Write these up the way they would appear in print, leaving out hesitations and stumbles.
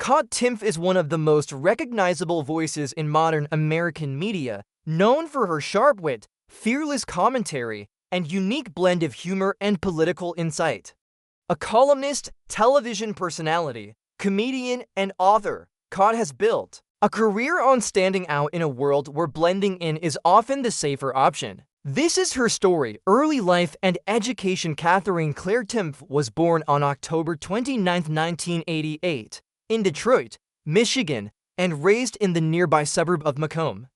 Kat Timpf is one of the most recognizable voices in modern American media, known for her sharp wit, fearless commentary, and unique blend of humor and political insight. A columnist, television personality, comedian, and author, Kat has built a career on standing out in a world where blending in is often the safer option. This is her story, early life, and education. Catherine Claire Timpf was born on October 29, 1988, in Detroit, Michigan, and raised in the nearby suburb of Macomb.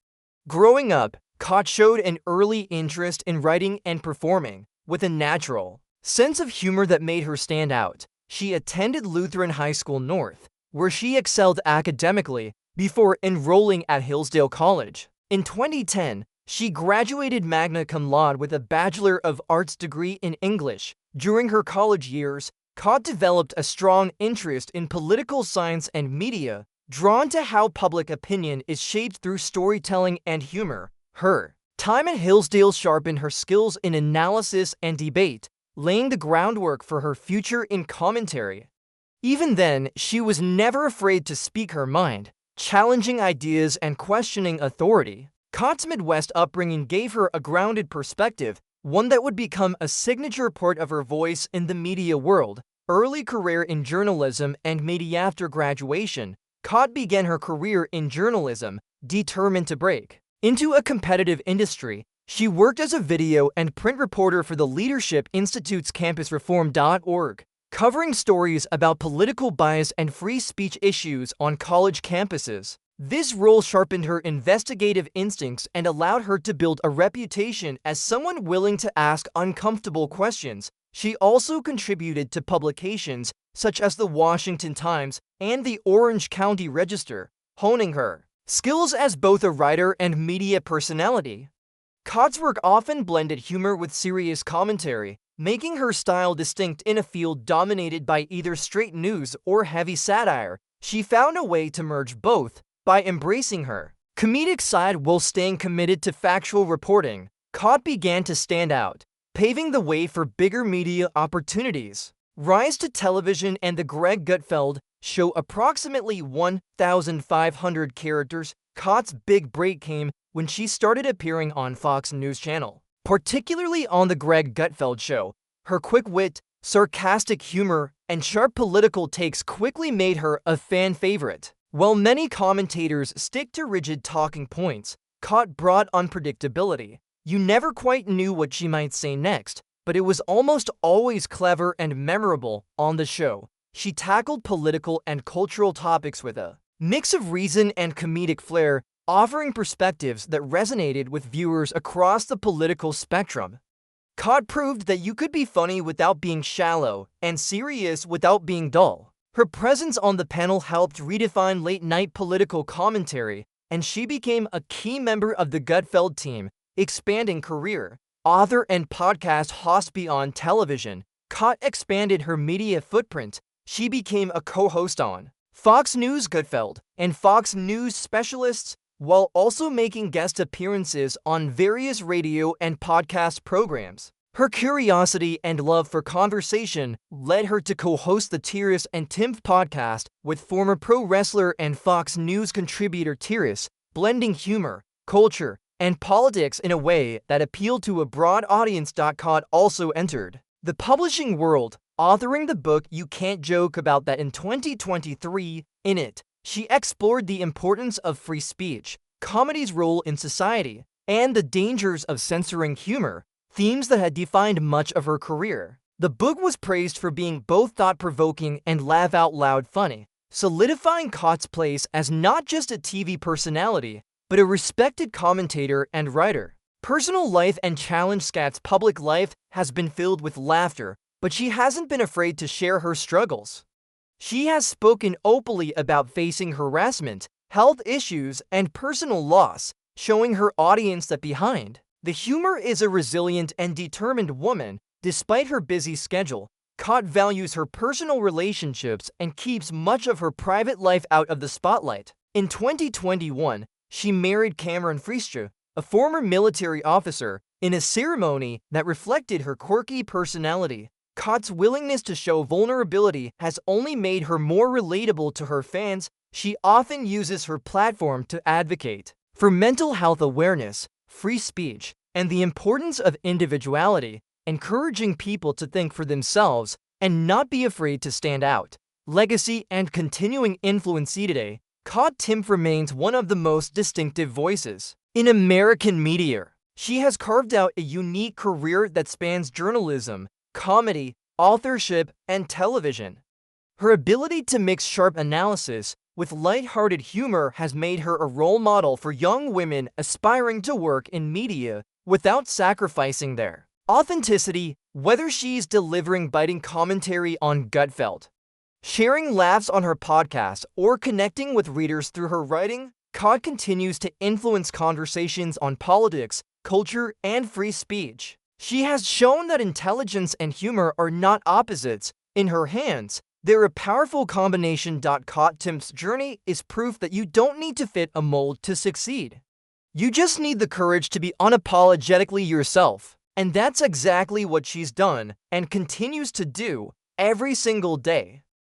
Growing up, Kat showed an early interest in writing and performing, with a natural sense of humor that made her stand out. She attended Lutheran High School North, where she excelled academically before enrolling at Hillsdale College. In 2010, she graduated magna cum laude with a Bachelor of Arts degree in English. During her college years, Kat developed a strong interest in political science and media, drawn to how public opinion is shaped through storytelling and humor. Her time at Hillsdale sharpened her skills in analysis and debate, laying the groundwork for her future in commentary. Even then, she was never afraid to speak her mind, challenging ideas and questioning authority. Kat's Midwest upbringing gave her a grounded perspective, one that would become a signature part of her voice in the media world. Early career in journalism and media. After graduation, Kat began her career in journalism, determined to break into a competitive industry. She worked as a video and print reporter for the Leadership Institute's campusreform.org, covering stories about political bias and free speech issues on college campuses. This role sharpened her investigative instincts and allowed her to build a reputation as someone willing to ask uncomfortable questions. She also contributed to publications such as the Washington Times and the Orange County Register, honing her skills as both a writer and media personality. Kat's work often blended humor with serious commentary, making her style distinct in a field dominated by either straight news or heavy satire. She found a way to merge both by embracing her comedic side while staying committed to factual reporting. Kat began to stand out, paving the way for bigger media opportunities. Rise to television and The Greg Gutfeld Show, approximately 1,500 characters. Kat's big break came when she started appearing on Fox News Channel, particularly on The Greg Gutfeld Show. Her quick wit, sarcastic humor, and sharp political takes quickly made her a fan favorite. While many commentators stick to rigid talking points, Kat brought unpredictability. You never quite knew what she might say next, but it was almost always clever and memorable. On the show, she tackled political and cultural topics with a mix of reason and comedic flair, offering perspectives that resonated with viewers across the political spectrum. Kat proved that you could be funny without being shallow and serious without being dull. Her presence on the panel helped redefine late-night political commentary, and she became a key member of the Gutfeld team, expanding career. Author and podcast host beyond television, Kat expanded her media footprint. She became a co-host on Fox News Gutfeld and Fox News Specialists, while also making guest appearances on various radio and podcast programs. Her curiosity and love for conversation led her to co-host the Tiris and Timpf podcast with former pro wrestler and Fox News contributor Tiris, blending humor, culture, and politics in a way that appealed to a broad audience. Kat also entered the publishing world, authoring the book You Can't Joke About That in 2023. In it, she explored the importance of free speech, comedy's role in society, and the dangers of censoring humor, themes that had defined much of her career. The book was praised for being both thought-provoking and laugh-out-loud funny, solidifying Kat's place as not just a TV personality, but a respected commentator and writer. Personal life and challenge. Kat's public life has been filled with laughter, but she hasn't been afraid to share her struggles. She has spoken openly about facing harassment, health issues, and personal loss, showing her audience that behind the humor is a resilient and determined woman. Despite her busy schedule, Kat values her personal relationships and keeps much of her private life out of the spotlight. In 2021, she married Cameron Friesche, a former military officer, in a ceremony that reflected her quirky personality. Kot's willingness to show vulnerability has only made her more relatable to her fans. She often uses her platform to advocate for mental health awareness, free speech, and the importance of individuality, encouraging people to think for themselves and not be afraid to stand out. Legacy and continuing influence. Today, Kot Tim remains one of the most distinctive voices in American media. She has carved out a unique career that spans journalism, comedy, authorship, and television. Her ability to mix sharp analysis with light-hearted humor has made her a role model for young women aspiring to work in media without sacrificing their authenticity. Whether she's delivering biting commentary on Gutfeld, sharing laughs on her podcast, or connecting with readers through her writing, Kot continues to influence conversations on politics, culture, and free speech. She has shown that intelligence and humor are not opposites. In her hands, they're a powerful combination. Kot Tim's journey is proof that you don't need to fit a mold to succeed. You just need the courage to be unapologetically yourself. And that's exactly what she's done and continues to do every single day.